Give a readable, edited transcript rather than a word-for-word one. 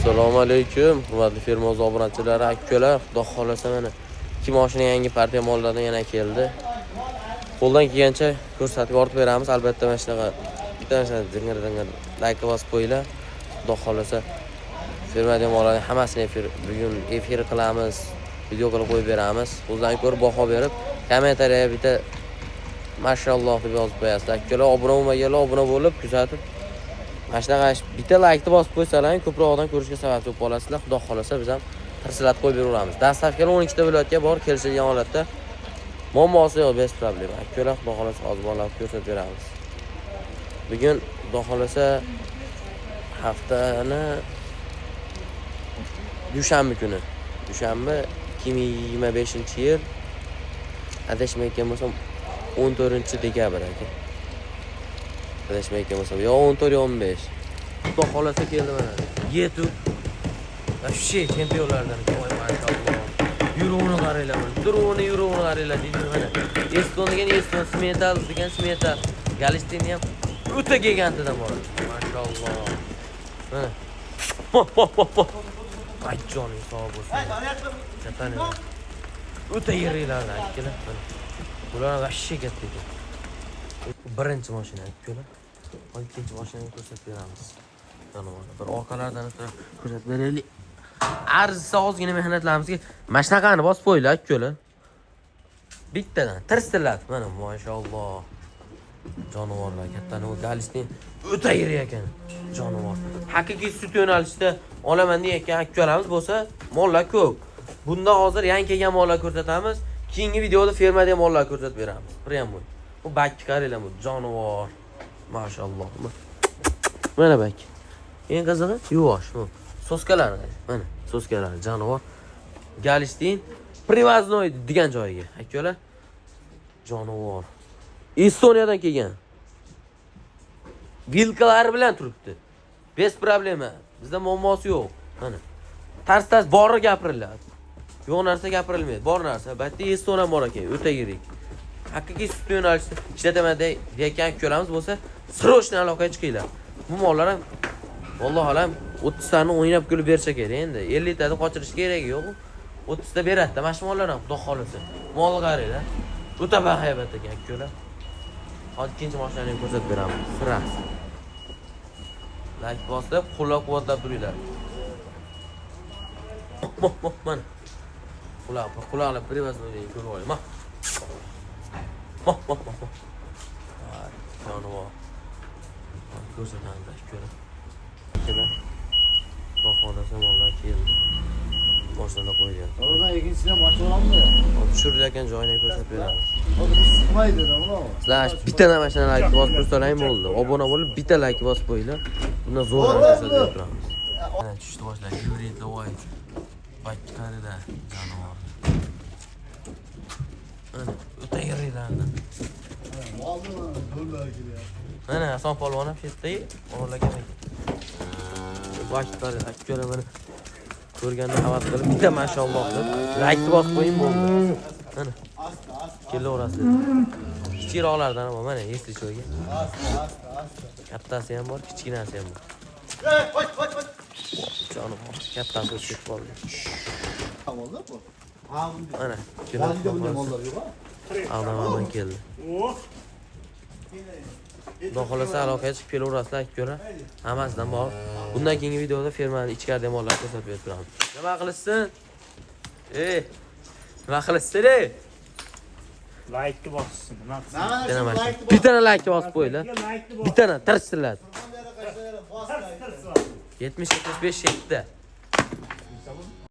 Assalomu alaykum, hurmatli firma obunachilari, akalar. Xudo xolasa mana 2 mashina yangi partiya mollardan yana keldi. Qo'ldan kelgancha ko'rsatib ortib beramiz. Albatta mana shunaqa bitta narsa dingir like bosib qo'yinglar. Xudo xolasa firma mollarning hammasini bugun efir qilamiz, video qilib qo'yib beramiz. O'zdan ko'rib baho berib, kommentariyaga bitta mashalloh deb yozib qo'yasiz. Akalar obuna bo'lmaganlar obuna bo'lib kuzatib mana shunaqa bitta like bosib qo'ysalar, ko'proq odam ko'rishga sababchi bo'lib qolasizlar. Xudo xolasa biz ham tirsilatib qo'yib beraveramiz. Dastavkalar 12 ta viloyatga bor, kelishilgan holatda muammosi yo'q, bez problema. Akalar xudo xolasa ozmonlab ko'rsatib beramiz. Bugun xudo xolasa haftani dushanba kuni. Dushanba 2025-yil. Adashmayotgan bo'lsam 14-dekabr aka. Adashmayotgan bo'lsam yo 14 yo 15. Xudo xolasa keldi mana. YouTube Вообще chempionlardan voy mashalloh. Yuruvini qaranglar mana. Yuruvini qaranglar deydi mana. Eston degan Eston, Smetal degan Smetal. Galistini ham o'ta gigantidan bor. Mashalloh. Mana. Ay jonim sog' bo'lsin. Chatani. O'ta yirilardan akalar. Bular вообще katta ekan. Birinchi mashina akalar. Ikkinchi mashinani ko'rsatib beramiz. Bir orqalardan ko'rsatib beraylik. Arziza ozgina mehnatlarimizga mana shunaqani bosib qo'yinglar akalar. Bittadan tirsillat. Mana mashalloh. Jonivorlar kattani o Galistin o'ta yiri ekan. Jonivor. Haqiqiy sut yo'nalishida olaman deyotgan akalarimiz bo'lsa, mollar ko'p. Bunda hozir yangi kelgan mollar ko'rsatamiz. Keyingi videoda fermada mollar ko'rsatib beramiz. Prям bu bakki qaranglar bu jonivor. Mashalloh. Mana bak. Eng qizig'i yuvosh bu. Soskalar mana soskalar jonivor. Galistin Privaznoy degan joyiga. Akalar jonivor. Estoniyadan kelgan. Vilkalar bilan turibdi. Bez problema. Bizda muammosi yo'q. Mana. Tars bori gapiriladi. Yo'q narsa gapirilmaydi. Bor narsa. Batda Estoniya bor ekan, o'ta yirik. Haqiqiy sut yo'nalishida ishlataman deyotgan ko'ramiz bo'lsa, srochni aloqaga chiqinglar. Bu mollar ham vallohu alam 30 tani o'ynab kulib bersa kerak endi. 50 tani qochirish keragi yo'q. 30 ta beradi. Mana shu mollar ham xudo xolasa. Mol qaranglar. O'ta bahaybat ekan akalar. Hozir ikkinchi mashinani ko'rsatib beramiz. Siras. Like bosib, qo'llab-quvvatlab turinglar. Mana. Quloqlar privaznoy ko'rib oling. Jonivor. Ko'rsatamiz akalar. Xohlasa mollar keldi. Boshida qo'ygan. Oradan ikkinchisini boshlayapmi? Tushirilayotgan joyini ko'rsatib beramiz. Hozir siqmaydi mana. Sizlar bitta mashina like bosib qo'ysalang bo'ldi. Obuna bo'lib bitta like bosib qo'yinglar. Bundan zo'r ko'rsatib turamiz. Mana tushdi boshlar. Yuriydi voy. Bakki qarida jonivor. Mana o'ta yirilardan. Mana Hasan polvon ham shetdagi o'g'irlagan ekan. Bakki qarida akalar mana ko'rganda havas qilib bitta mashalloh deb like bosib qo'ying bo'ldi. Mana kelaverasiz. Kichikroqlardan ham mana esli cho'yga. Kattasi ham bor, kichkinasi ham bor. Jonivor, kattasi o'tib qoldi. Tamomda bu. Mana, Valida bunday mollar yo'q-a? Ag'damadan keldi. Xudo xolasa aloqaga chiqib kelaverasizlar akalar. Hammasidan bor. Bundan keyingi videoda fermani ichkarida mollarni ko'rsatib beramiz. Nima qilishsin? Nima qilishsin? Like bossin. Bittani like bosib qo'yinglar. Bittani tirsillat. 70-75 7.